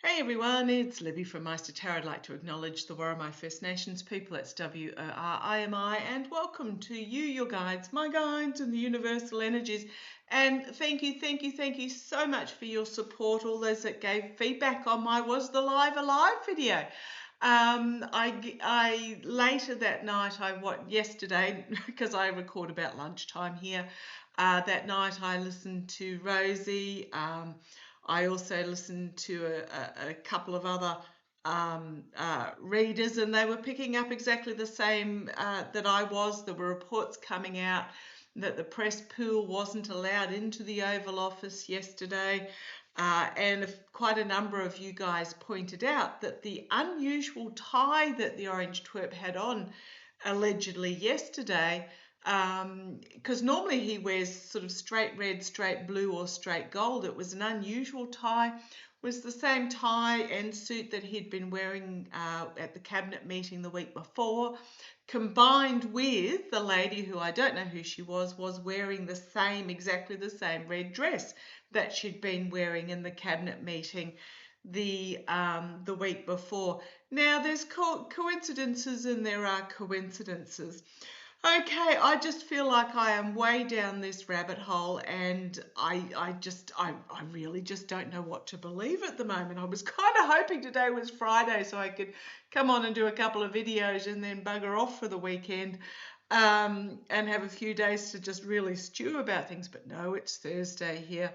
Hey everyone, it's Libby from Meister Tarot. I'd like to acknowledge the Worimi First Nations people. That's W-O-R-I-M-I, and welcome to you, your guides, my guides, and the universal energies. And thank you so much for your support. All those that gave feedback on my Was the Live Alive video. I later that night, yesterday, because I record about lunchtime here. That night I listened to Rosie. I also listened to a couple of other readers, and they were picking up exactly the same that I was. There were reports coming out that the press pool wasn't allowed into the Oval Office yesterday. And quite a number of you guys pointed out that the unusual tie that the Orange Twerp had on allegedly yesterday, because normally he wears sort of straight red, straight blue, or straight gold. It was an unusual tie. Was the same tie and suit that he'd been wearing at the cabinet meeting the week before, combined with the lady who I don't know who she was wearing exactly the same red dress that she'd been wearing in the cabinet meeting the week before. Now, there's coincidences and there are coincidences. Okay, I just feel like I am way down this rabbit hole, and I really just don't know what to believe at the moment. I was kind of hoping today was Friday so I could come on and do a couple of videos and then bugger off for the weekend, and have a few days to just really stew about things. But no, it's Thursday here.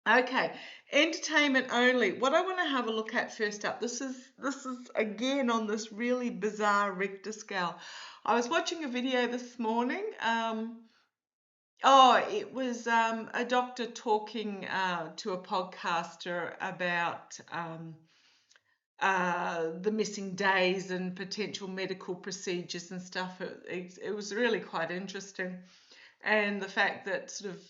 Okay, entertainment only. What I want to have a look at first up, this is again on this really bizarre Richter scale. I was watching a video this morning. It was a doctor talking to a podcaster about the missing days and potential medical procedures and stuff. It was really quite interesting. And the fact that sort of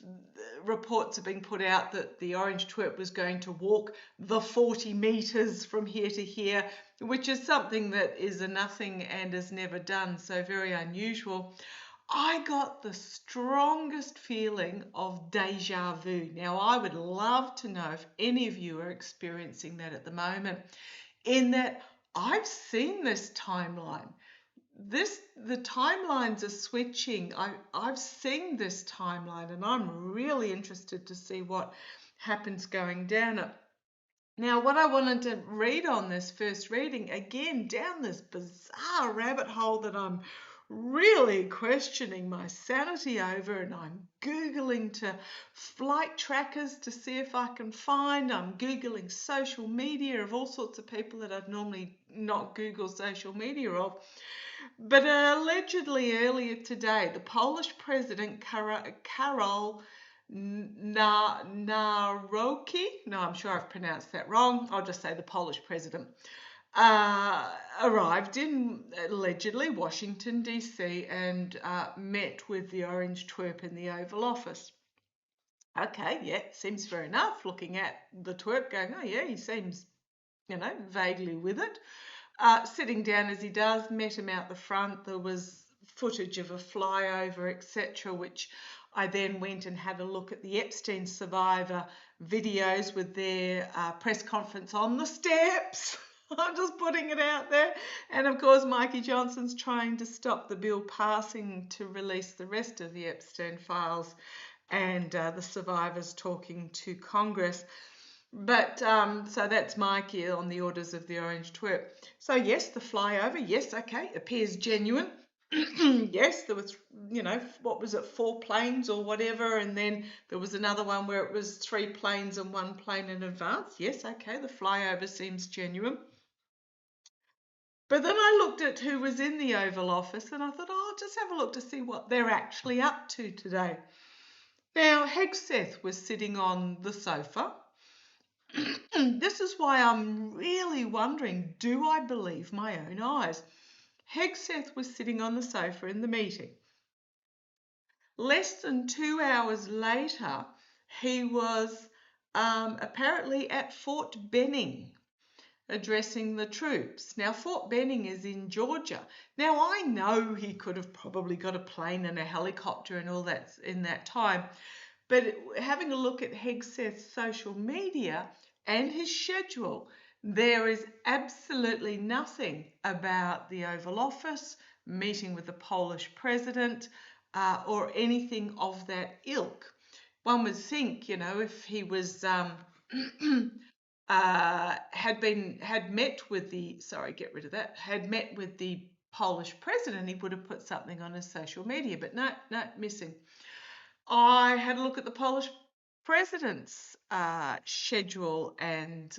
reports have been put out that the Orange Twerp was going to walk the 40 meters from here to here, which is something that is a nothing and is never done, so very unusual. I got the strongest feeling of deja vu. Now, I would love to know if any of you are experiencing that at the moment, in that I've seen this timeline. The timelines are switching. I've seen this timeline, and I'm really interested to see what happens going down it. Now, what I wanted to read on this first reading, again, down this bizarre rabbit hole that I'm really questioning my sanity over, and I'm Googling to flight trackers to see if I can find. I'm Googling social media of all sorts of people that I'd normally not Google social media of. But allegedly earlier today, the Polish president, Karol Nawrocki, no, I'm sure I've pronounced that wrong, I'll just say the Polish president, arrived in, allegedly, Washington, D.C. and met with the Orange Twerp in the Oval Office. Okay, yeah, seems fair enough, looking at the Twerp going, oh yeah, he seems, vaguely with it. Sitting down as he does, met him out the front. There was footage of a flyover, etc., which I then went and had a look at the Epstein survivor videos with their press conference on the steps. I'm just putting it out there. And of course, Mikey Johnson's trying to stop the bill passing to release the rest of the Epstein files, and the survivors talking to Congress. But so that's Mikey on the orders of the Orange Twerp. So yes, the flyover, yes, okay, appears genuine. Yes, there was, what was it, 4 planes or whatever, and then there was another one where it was 3 planes and 1 plane in advance. Yes, okay, the flyover seems genuine. But then I looked at who was in the Oval Office, and I thought, oh, I'll just have a look to see what they're actually up to today. Now, Hegseth was sitting on the sofa. This is why I'm really wondering, do I believe my own eyes? Hegseth was sitting on the sofa in the meeting. Less than 2 hours later, he was apparently at Fort Benning addressing the troops. Now, Fort Benning is in Georgia. Now, I know he could have probably got a plane and a helicopter and all that in that time, but having a look at Hegseth's social media and his schedule, There is absolutely nothing about the Oval Office, meeting with the Polish president, or anything of that ilk. One would think, if he was had met with the had met with the Polish president, he would have put something on his social media. But no, missing. I had a look at the Polish president's schedule and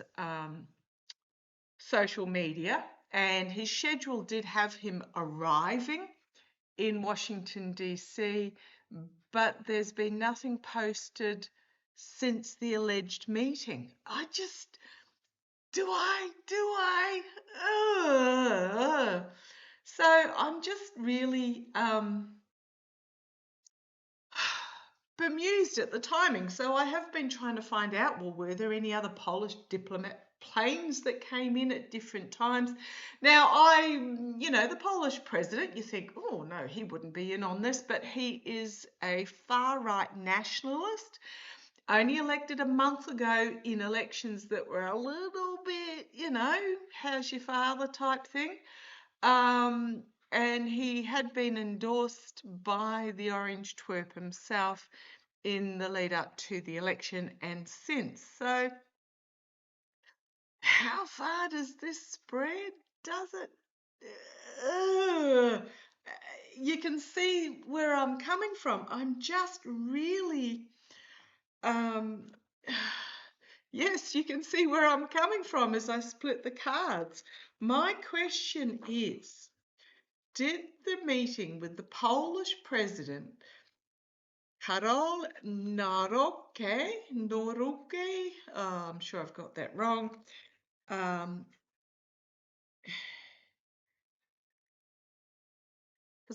social media, and his schedule did have him arriving in Washington, D.C., but there's been nothing posted since the alleged meeting. Do I? So I'm just really bemused at the timing. So I have been trying to find out, well, were there any other Polish diplomat planes that came in at different times? Now, the Polish president, you think, oh, no, he wouldn't be in on this, but he is a far-right nationalist, only elected a month ago in elections that were a little bit, how's your father type thing. And he had been endorsed by the Orange Twerp himself in the lead up to the election and since. So how far does this spread? Does it? You can see where I'm coming from. I'm just really, yes, you can see where I'm coming from as I split the cards. My question is, did the meeting with the Polish president, Karol Nawrocki, I'm sure I've got that wrong, because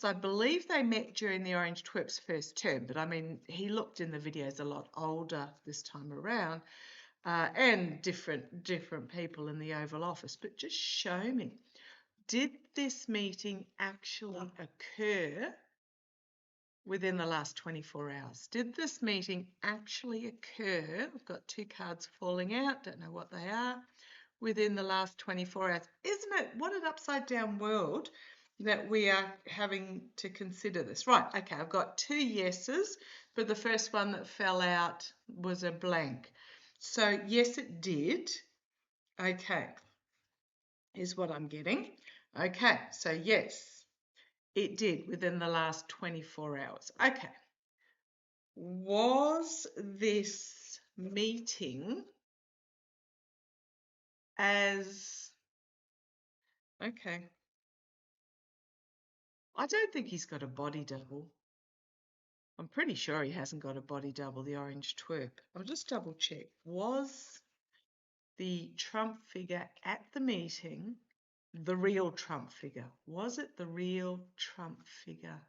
I believe they met during the Orange Twerp's first term, but I mean, he looked in the videos a lot older this time around, and different people in the Oval Office, but just show me, did this meeting actually occur within the last 24 hours? Did this meeting actually occur? I've got two cards falling out, don't know what they are, within the last 24 hours. Isn't it, what an upside down world that we are having to consider this. Right, okay, I've got two yeses, but the first one that fell out was a blank. So yes, it did. Okay, is what I'm getting. Okay, so yes, it did within the last 24 hours. Okay. Was this meeting okay. I don't think he's got a body double. I'm pretty sure he hasn't got a body double, the Orange Twerp. I'll just double check. Was the Trump figure at the meeting the real Trump figure? Was it the real Trump figure?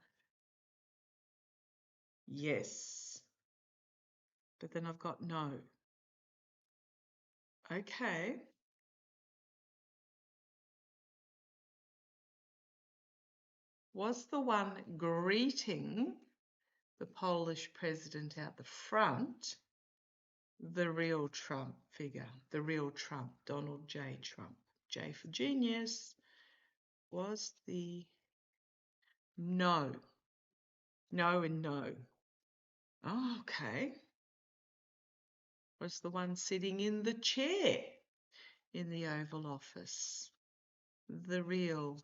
Yes. But then I've got no. Okay. Was the one greeting the Polish president out the front the real Trump figure, the real Trump, Donald J. Trump? J for genius. Was the no. No and no. Oh, okay. Was the one sitting in the chair in the Oval Office the real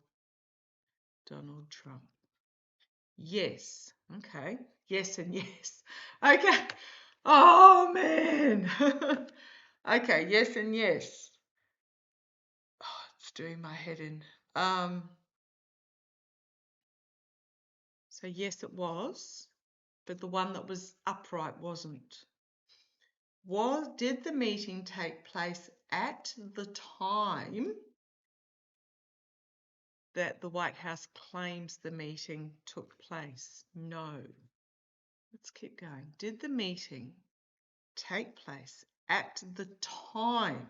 Donald Trump? Yes. Okay. Yes and yes. Okay. Oh, man. Okay. Yes and yes. Oh, it's doing my head in. So yes, it was, but the one that was upright wasn't. Did the meeting take place at the time that the White House claims the meeting took place? No. Let's keep going. Did the meeting take place at the time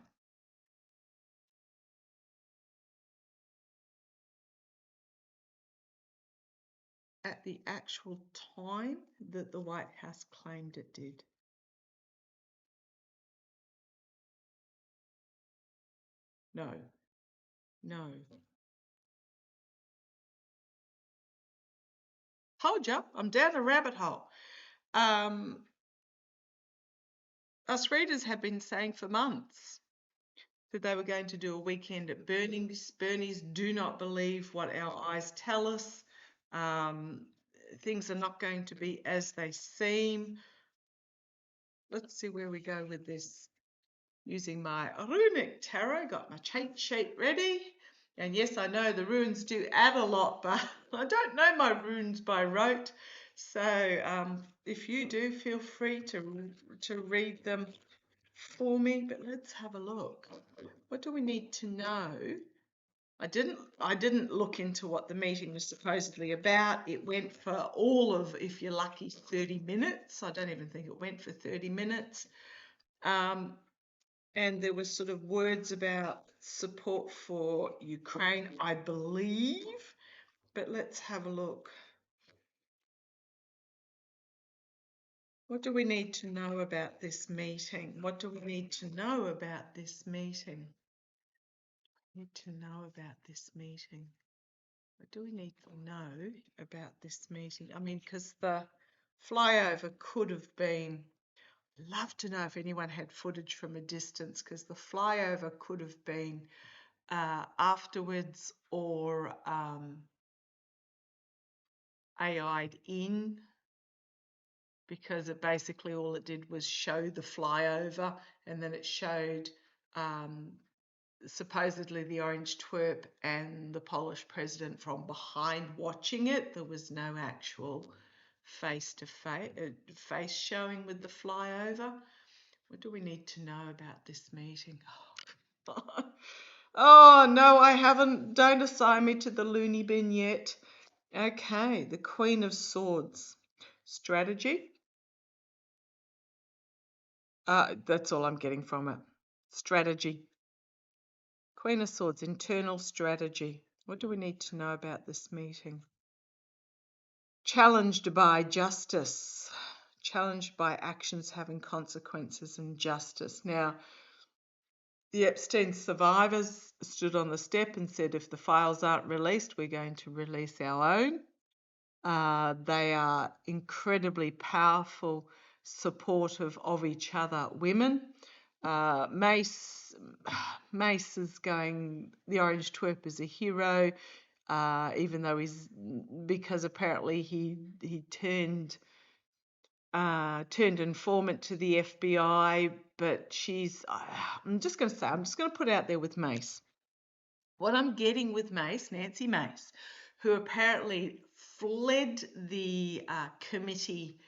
at the actual time that the White House claimed it did? No, no. Told you, I'm down a rabbit hole. Um, us readers have been saying for months that they were going to do a weekend at Bernie's. Bernie's do not believe what our eyes tell us. Um, things are not going to be as they seem. Let's see where we go with this. Using my runic tarot, got my cheat sheet ready. And yes, I know the runes do add a lot, but I don't know my runes by rote. So if you do, feel free to read them for me. But let's have a look. What do we need to know? I didn't look into what the meeting was supposedly about. It went for all of, if you're lucky, 30 minutes. I don't even think it went for 30 minutes. And there was sort of words about support for Ukraine, I believe. But let's have a look. What do we need to know about this meeting? What do we need to know about this meeting? Need to know about this meeting. What do we need to know about this meeting? I mean, because the flyover could have been, I'd love to know if anyone had footage from a distance, because the flyover could have been afterwards or AI'd in, because it basically all it did was show the flyover, and then it showed supposedly the orange twerp and the Polish president from behind watching it. There was no actual face showing with the flyover. What do we need to know about this meeting? Oh no, I haven't. Don't assign me to the loony bin yet. Okay, the Queen of Swords. Strategy. That's all I'm getting from it. Strategy. Queen of Swords, internal strategy. What do we need to know about this meeting? Challenged by justice. Challenged by actions having consequences and justice. Now, the Epstein survivors stood on the step and said, if the files aren't released, we're going to release our own. They are incredibly powerful, supportive of each other women. Mace is going, the orange twerp is a hero, even though because apparently he turned informant to the FBI, but I'm just going to put out there with Mace. What I'm getting with Mace, Nancy Mace, who apparently fled the committee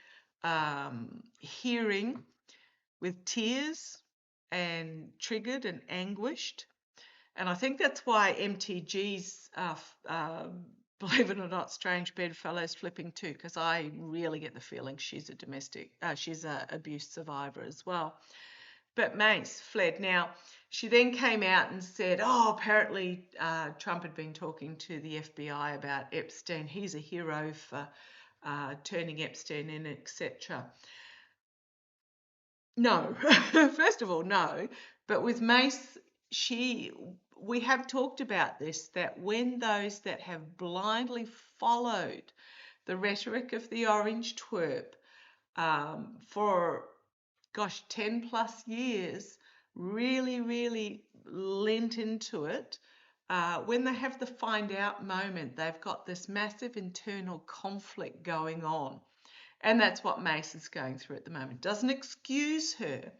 hearing with tears and triggered and anguished. And I think that's why MTG's, believe it or not, strange bedfellows flipping too, because I really get the feeling she's she's a abuse survivor as well. But Mace fled. Now, she then came out and said, oh, apparently Trump had been talking to the FBI about Epstein. He's a hero for turning Epstein in, etc. No, first of all, no. But with Mace, we have talked about this, that when those that have blindly followed the rhetoric of the orange twerp for, 10 plus years, really, really lent into it, when they have the find out moment, they've got this massive internal conflict going on. And that's what Mace is going through at the moment. Doesn't excuse her,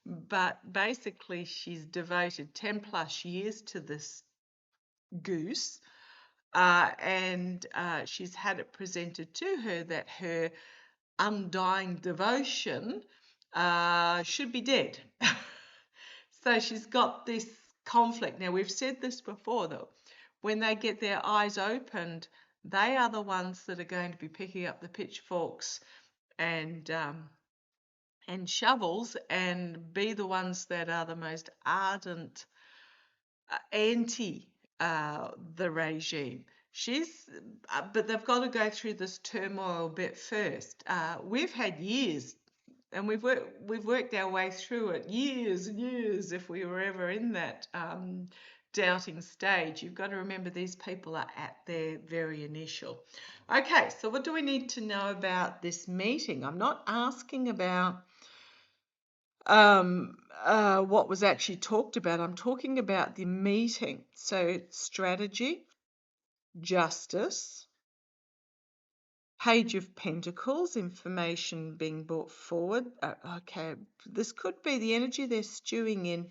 but basically she's devoted 10 plus years to this goose, and she's had it presented to her that her undying devotion should be dead. So she's got this conflict. Now, we've said this before, though. When they get their eyes opened, they are the ones that are going to be picking up the pitchforks and shovels and be the ones that are the most ardent anti the regime. But they've got to go through this turmoil bit first. We've had years And we've worked our way through it years and years if we were ever in that doubting stage. You've got to remember these people are at their very initial. Okay, so what do we need to know about this meeting? I'm not asking about what was actually talked about. I'm talking about the meeting. So strategy, justice, Page of Pentacles, information being brought forward. Okay, this could be the energy they're stewing in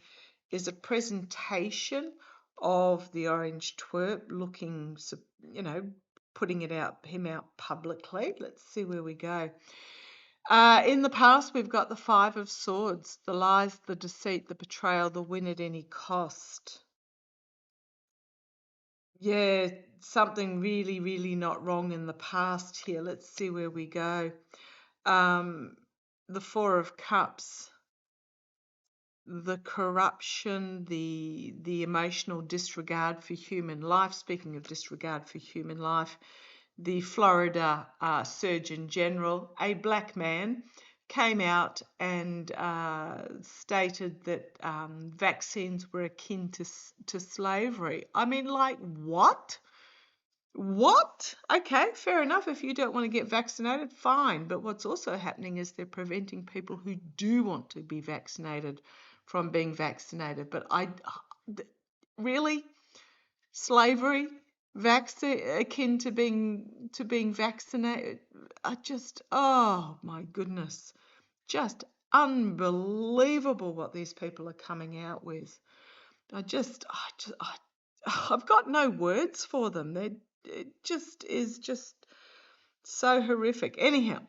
is a presentation of the orange twerp looking, putting him out publicly. Let's see where we go. In the past, we've got the Five of Swords, the lies, the deceit, the betrayal, the win at any cost. Yeah, something really, really not wrong in the past here. Let's see where we go. The Four of Cups, the corruption, the emotional disregard for human life. Speaking of disregard for human life, the Florida Surgeon General, a black man, came out and stated that vaccines were akin to slavery. I mean, like, what? What? Okay, fair enough. If you don't want to get vaccinated, fine. But what's also happening is they're preventing people who do want to be vaccinated from being vaccinated. But really, slavery, vaccine akin to being vaccinated. Oh my goodness, just unbelievable what these people are coming out with. I've got no words for them. It just is just so horrific. Anyhow,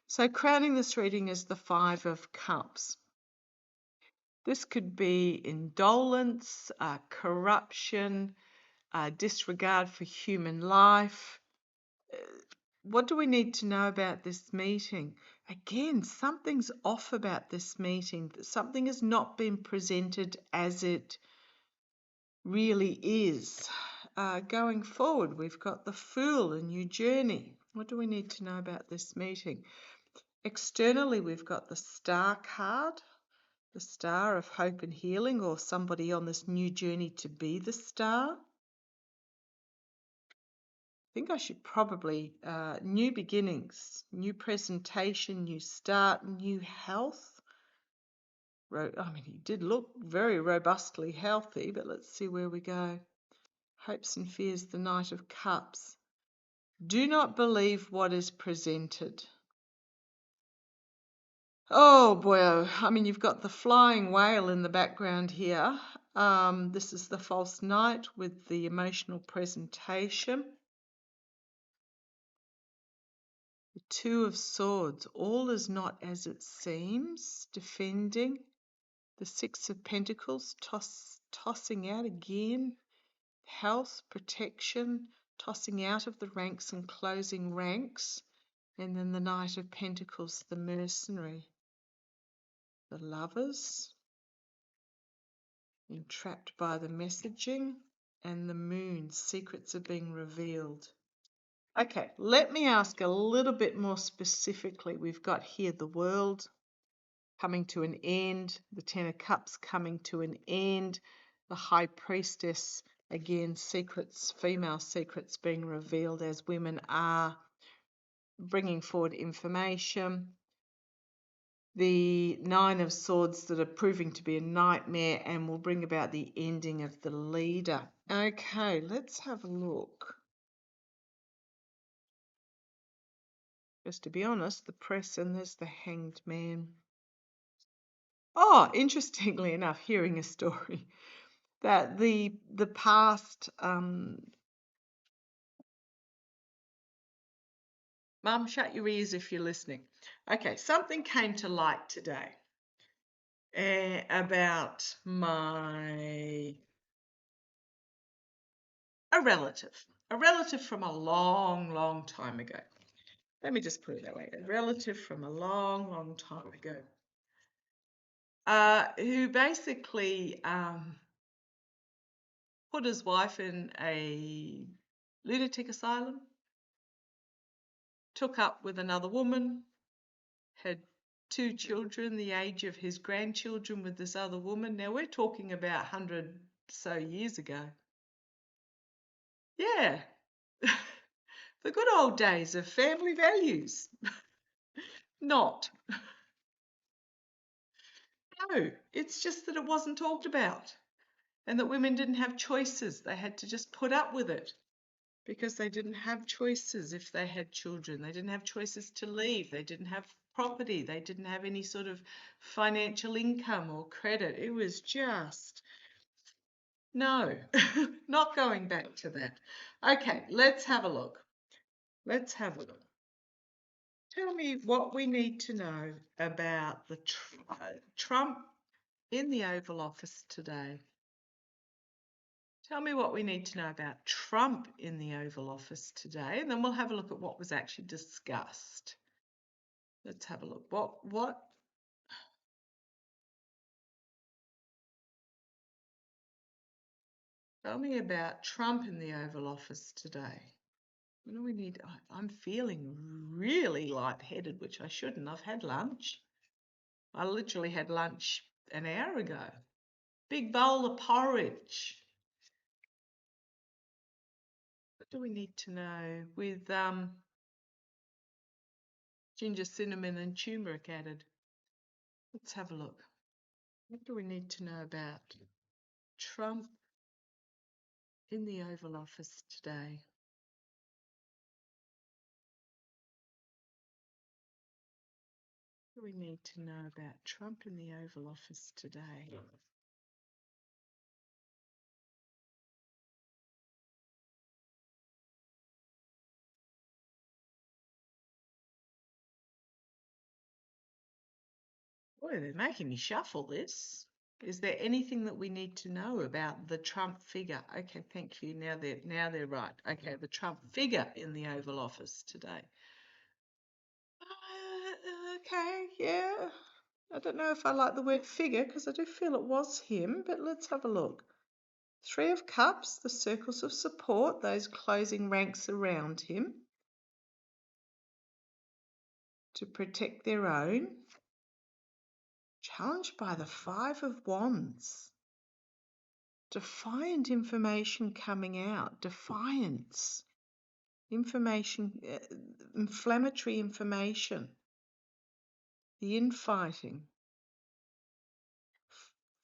so crowning this reading is the Five of Cups. This could be indolence, corruption, disregard for human life. What do we need to know about this meeting? Again, something's off about this meeting. Something has not been presented as it really is. Going forward, we've got the Fool, a new journey. What do we need to know about this meeting? Externally, we've got the Star card, the Star of Hope and Healing, or somebody on this new journey to be the Star. I think I should probably, new beginnings, new presentation, new start, new health. I mean, he did look very robustly healthy, but let's see where we go. Hopes and fears, the Knight of Cups. Do not believe what is presented. Oh boy, I mean, you've got the flying whale in the background here. This is the false knight with the emotional presentation. The Two of Swords, all is not as it seems, defending. The Six of Pentacles, tossing out again. Health, protection, tossing out of the ranks and closing ranks. And then the Knight of Pentacles, the mercenary. The Lovers, entrapped by the messaging, and the Moon, secrets are being revealed. Okay, let me ask a little bit more specifically. We've got here the World coming to an end, the Ten of Cups coming to an end, the High Priestess, again, secrets, female secrets being revealed as women are bringing forward information. The Nine of Swords that are proving to be a nightmare and will bring about the ending of the leader. Okay, let's have a look. Just to be honest, the Press, and there's the Hanged Man. Oh, interestingly enough, hearing a story that the past Mum, shut your ears if you're listening. Okay, something came to light today about a relative from a long, long time ago. Let me just put it that way. A relative from a long, long time ago, who basically put his wife in a lunatic asylum, took up with another woman, had 2 children, the age of his grandchildren with this other woman. Now we're talking about 100 so years ago. Yeah. The good old days of family values. Not. No, it's just that it wasn't talked about and that women didn't have choices. They had to just put up with it because they didn't have choices if they had children. They didn't have choices to leave. They didn't have property. They didn't have any sort of financial income or credit. It was just, no, not going back to that. Okay, let's have a look. Let's have a look. Tell me what we need to know about the Trump in the Oval Office today. Tell me what we need to know about Trump in the Oval Office today, and then we'll have a look at what was actually discussed. Let's have a look. What? Tell me about Trump in the Oval Office today. What do we need? I'm feeling really lightheaded, which I shouldn't. I've had lunch. I literally had lunch an hour ago. Big bowl of porridge. What do we need to know with ginger, cinnamon and turmeric added? Let's have a look. What do we need to know about Trump in the Oval Office today? What do we need to know about Trump in the Oval Office today? Boy, they're making me shuffle this. Is there anything that we need to know about the Trump figure? Okay, thank you. Now they're right. Okay, the Trump figure in the Oval Office today. Okay, yeah. I don't know if I like the word figure because I do feel it was him, but let's have a look. 3 of Cups, the circles of support, those closing ranks around him to protect their own. Challenged by the 5 of Wands. Defiant information coming out. Defiance. Information, inflammatory information. The infighting.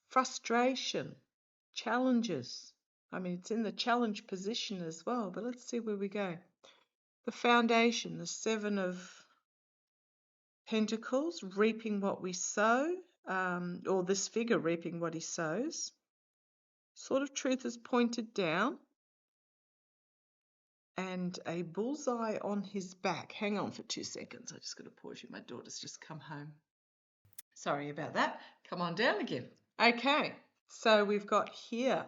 Frustration. Challenges. I mean, it's in the challenge position as well, but let's see where we go. The foundation, the 7 of Pentacles, reaping what we sow, or this figure reaping what he sows. Sword of Truth is pointed down and a bullseye on his back. Hang on for 2 seconds. I just got to pause you. My daughter's just come home. Sorry about that. Come on down again. Okay, so we've got here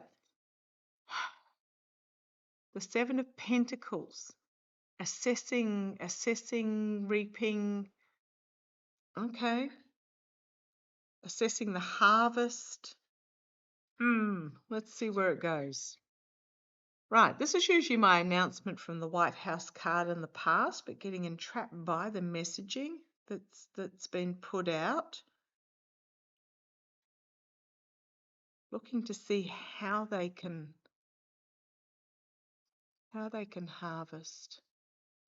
the 7 of Pentacles, assessing, reaping. Okay, assessing the harvest. Let's see where it goes. Right, this is usually my announcement from the White House card in the past, but getting entrapped by the messaging that's been put out. Looking to see how they can harvest.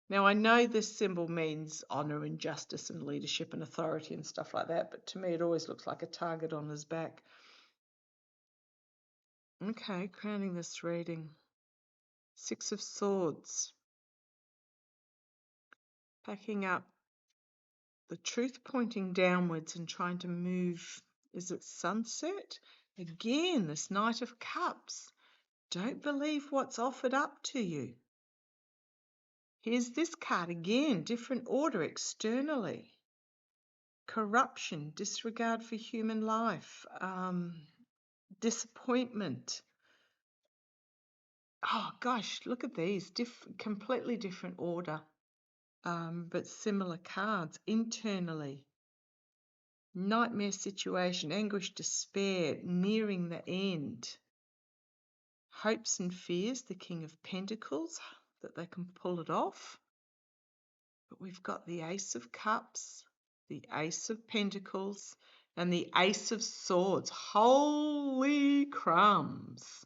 Now I know this symbol means honor and justice and leadership and authority and stuff like that, but to me it always looks like a target on his back. Okay, crowning this reading. 6 of Swords. Packing up the truth pointing downwards and trying to move. Is it sunset? Again, this Knight of Cups. Don't believe what's offered up to you. Here's this card again, different order externally. Corruption, disregard for human life, disappointment. Oh gosh, look at these, completely different order, but similar cards internally. Nightmare situation, anguish, despair, nearing the end. Hopes and fears, the King of Pentacles, that they can pull it off. But we've got the Ace of Cups, the Ace of Pentacles, and the Ace of Swords. Holy crumbs.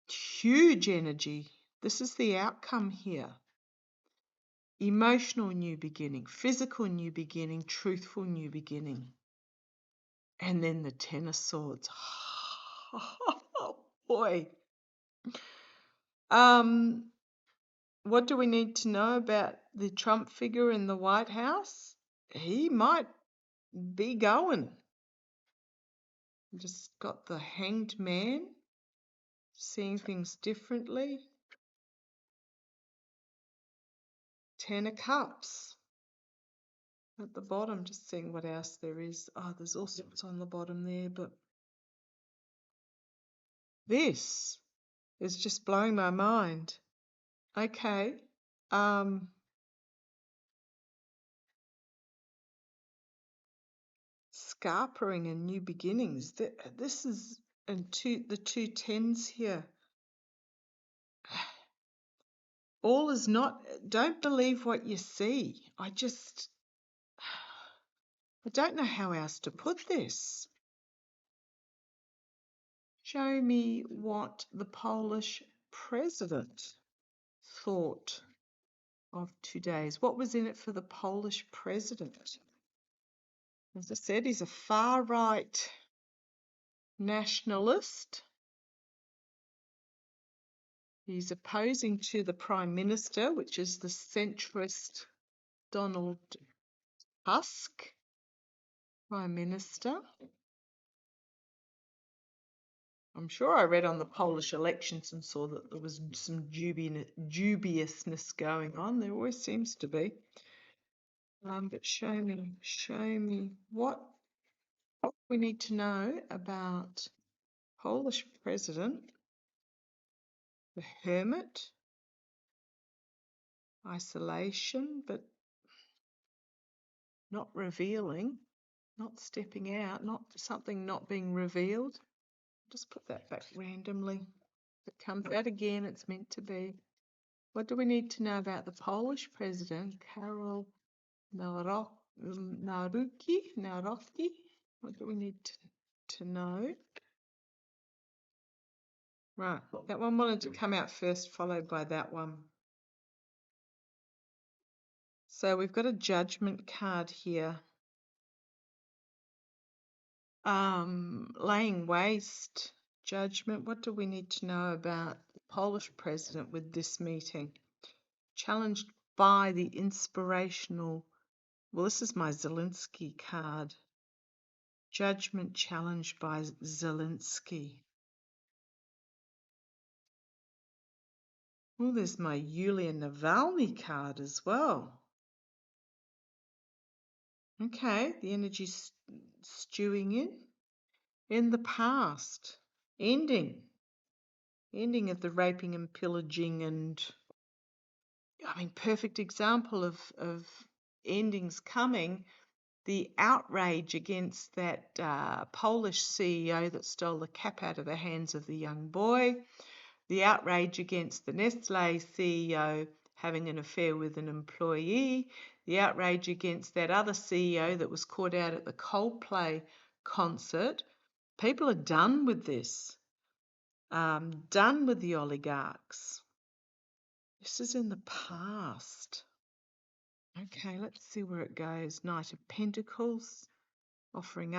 Huge energy. This is the outcome here. Emotional new beginning, physical new beginning, truthful new beginning. And then the Ten of Swords. Oh boy. What do we need to know about the Trump figure in the White House? He might be going. Just got the Hanged Man, seeing things differently. Ten of Cups at the bottom, just seeing what else there is. Oh, there's all sorts on the bottom there, but this is just blowing my mind. Okay. Scarpering and new beginnings. This is and the two tens here. All is not, don't believe what you see. I don't know how else to put this. Show me what the Polish president thought of today's. What was in it for the Polish president? As I said, he's a far-right nationalist. He's opposing to the Prime Minister, which is the centrist Donald Tusk, Prime Minister. I'm sure I read on the Polish elections and saw that there was some dubiousness going on. There always seems to be. But show me what we need to know about Polish president, the Hermit, isolation, but not revealing, not stepping out, not something not being revealed. Just put that back randomly. If it comes out again, it's meant to be. What do we need to know about the Polish president, Karol Nawrocki? What do we need to know? Right, that one wanted to come out first, followed by that one. So we've got a judgment card here. Laying waste, judgment. What do we need to know about the Polish president with this meeting? Challenged by the inspirational, well, this is my Zelensky card. Judgment challenged by Zelensky. Oh, there's my Yulia Navalny card as well. Okay, the energy's stewing in the past. Ending of the raping and pillaging, and I mean, perfect example of endings coming. The outrage against that Polish CEO that stole the cap out of the hands of the young boy. The outrage against the Nestle CEO having an affair with an employee. The outrage against that other CEO that was caught out at the Coldplay concert. People are done with this. Done with the oligarchs. This is in the past. Okay, let's see where it goes. Knight of Pentacles, offering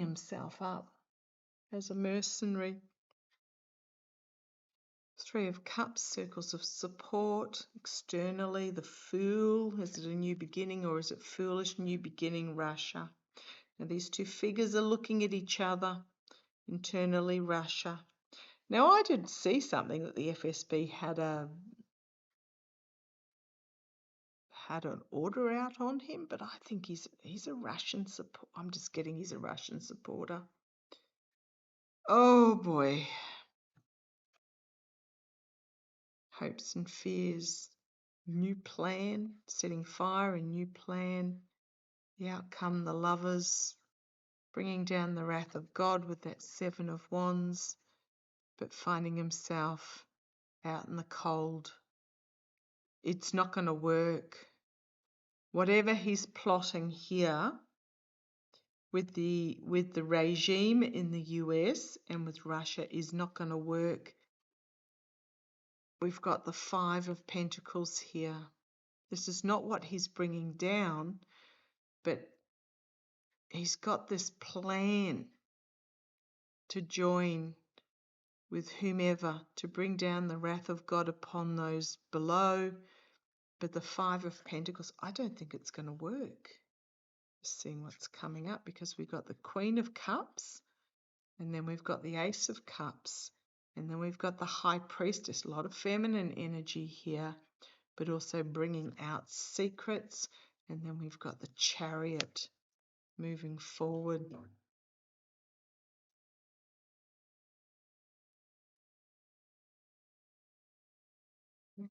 himself up as a mercenary. Three of Cups, circles of support externally. The Fool, is it a new beginning or is it foolish? New beginning, Russia. Now these two figures are looking at each other. Internally, Russia. Now I did see something that the FSB had an order out on him, but I think he's a Russian support. I'm just getting he's a Russian supporter. Oh boy. Hopes and fears. New plan, setting fire, a new plan. The outcome, the Lovers, bringing down the wrath of God with that Seven of Wands, but finding himself out in the cold. It's not going to work. Whatever he's plotting here with the regime in the US and with Russia is not going to work. We've got the Five of Pentacles here. This is not what he's bringing down, but he's got this plan to join with whomever to bring down the wrath of God upon those below. But the Five of Pentacles, I don't think it's going to work. Just seeing what's coming up, because we've got the Queen of Cups, and then we've got the Ace of Cups, and then we've got the High Priestess. A lot of feminine energy here, but also bringing out secrets. And then we've got the Chariot moving forward.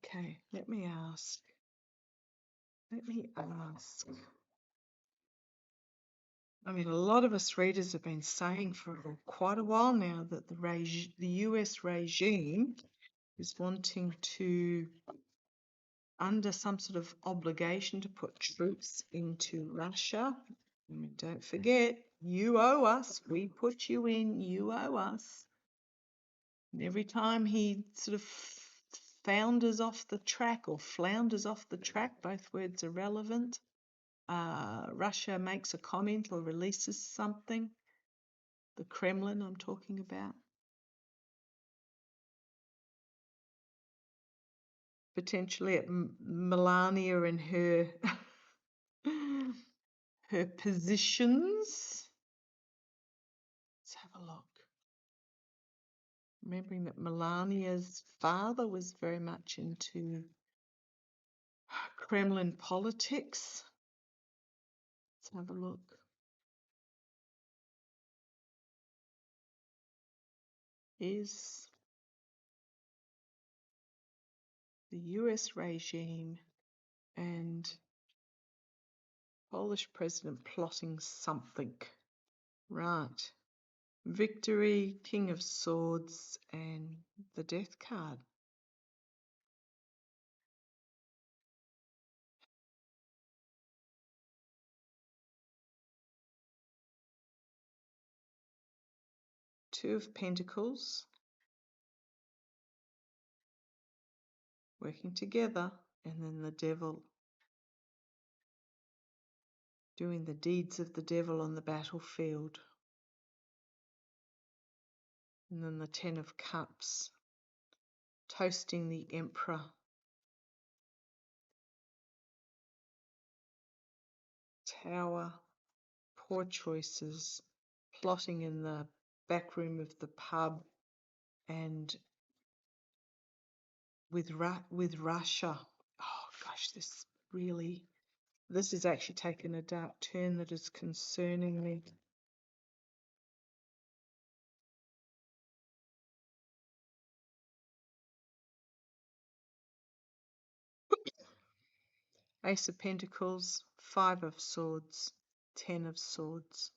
Okay, let me ask. I mean, a lot of us readers have been saying for quite a while now that the US regime is wanting to, under some sort of obligation, to put troops into Russia. I mean, don't forget, you owe us. We put you in, you owe us. And every time he sort of founders off the track or flounders off the track, both words are relevant, Russia makes a comment or releases something, the Kremlin I'm talking about, potentially at Melania and her her positions. Let's have a look. Remembering that Melania's father was very much into Kremlin politics. Let's have a look. Is the US regime and Polish president plotting something? Right. Victory, King of Swords, and the Death card. Two of Pentacles, working together, and then the Devil, doing the deeds of the devil on the battlefield. And then the Ten of Cups, toasting the Emperor. Tower, poor choices, plotting in the back room of the pub, and with Russia. Oh gosh, this has actually taken a dark turn that is concerning me. Ace of Pentacles, Five of Swords, Ten of Swords.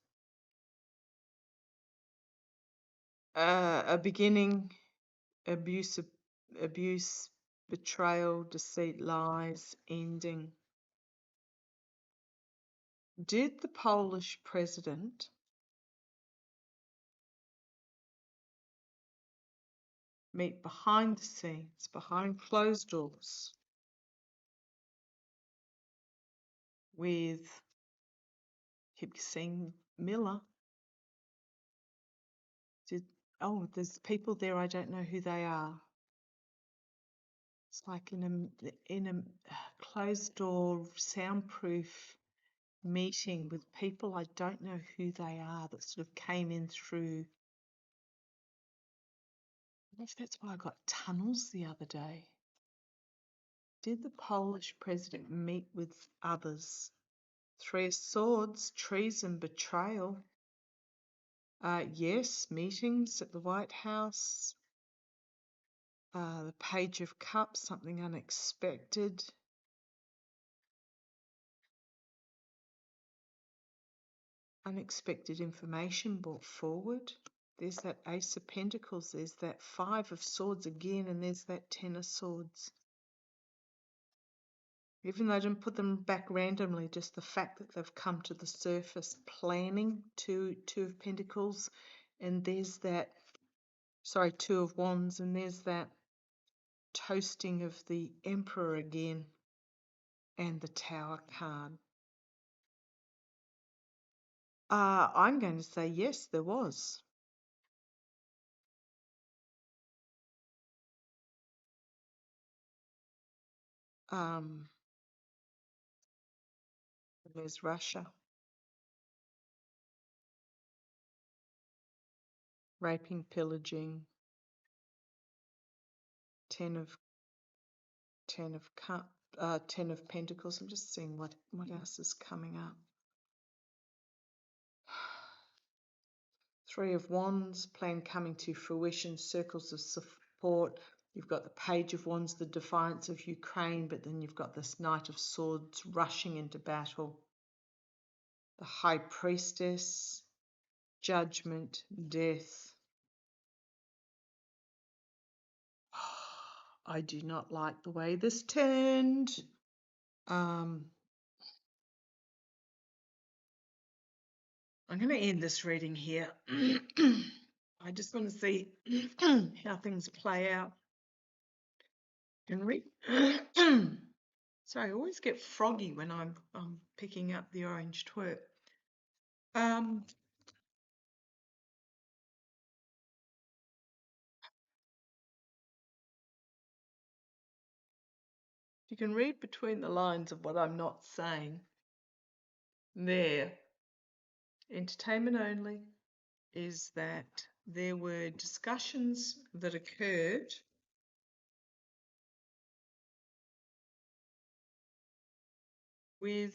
A beginning, abuse, betrayal, deceit, lies, ending. Did the Polish president meet behind the scenes, behind closed doors, with Hibsing Miller? There's people there, I don't know who they are. It's like in a closed door, soundproof meeting with people I don't know who they are, that sort of came in through. I wonder if that's why I got tunnels the other day. Did the Polish president meet with others? Three of Swords, treason, betrayal. Yes, meetings at the White House. The Page of Cups, something unexpected. Unexpected information brought forward. There's that Ace of Pentacles, there's that Five of Swords again, and there's that Ten of Swords. Even though I didn't put them back randomly, just the fact that they've come to the surface, planning Two of Pentacles, and there's that, sorry, Two of Wands, and there's that toasting of the Emperor again, and the Tower card. I'm going to say yes, there was. There's Russia. Raping, pillaging. Ten of Pentacles. I'm just seeing what else is coming up. Three of Wands, plan coming to fruition, circles of support. You've got the Page of Wands, the defiance of Ukraine, but then you've got this Knight of Swords rushing into battle. The High Priestess, Judgment, Death. I do not like the way this turned. I'm going to end this reading here. I just want to see how things play out. And read. Sorry, I always get froggy when I'm picking up the orange twerp. You can read between the lines of what I'm not saying. There, entertainment only, is that there were discussions that occurred with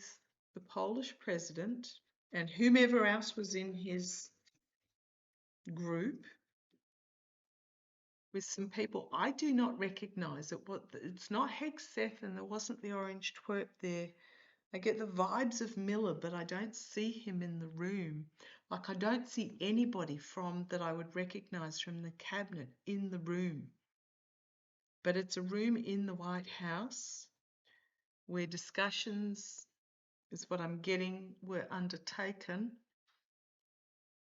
the Polish president and whomever else was in his group, with some people I do not recognise. It's not Hegseth, and there wasn't the orange twerp there. I get the vibes of Miller, but I don't see him in the room. Like, I don't see anybody that I would recognise from the cabinet in the room. But it's a room in the White House where discussions, is what I'm getting, were undertaken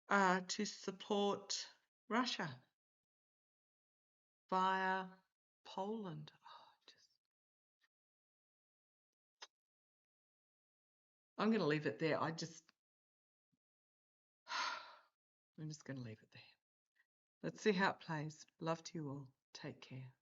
to support Russia via Poland. I'm going to leave it there. I'm just going to leave it there. Let's see how it plays. Love to you all. Take care.